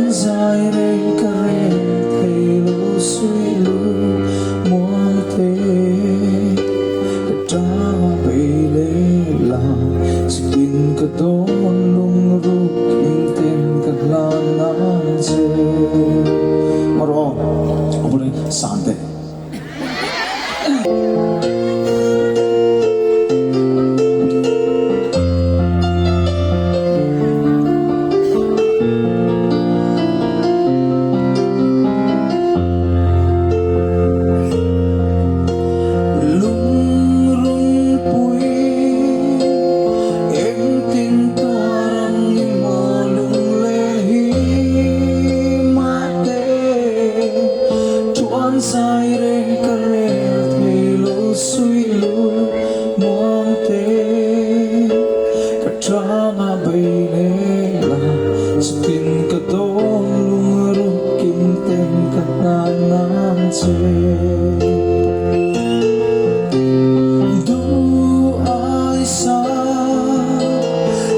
chuan dài đây cả rê thầy lũ suy lũ muôn thế cả tra bầy lê làm skin cả đón lung ru kim tên cả lan nan dê maro ông đây sante dài đây cả rê thầy lũ suy lũ muôn thế cả tra mà bầy lê là skin cả đón lung ru kim tên cả nan nan chê du ai xa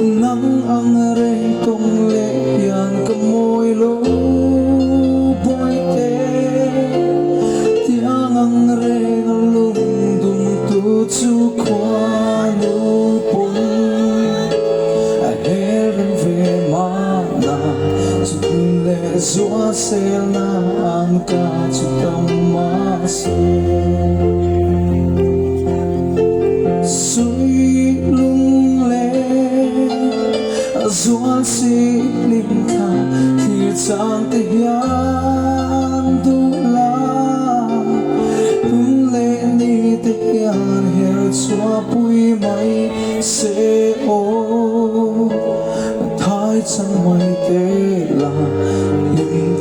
nắng ang rê công lệ hiền cả môi lũ bôi thế ang re lung dung tu chu qua lu pun a heaven ve ma na chu le zua se na ang ka chu tam ma se sui lung le zua si lim kha thi chang te yan du yan her chua pui mai se o thai chan mai te la lim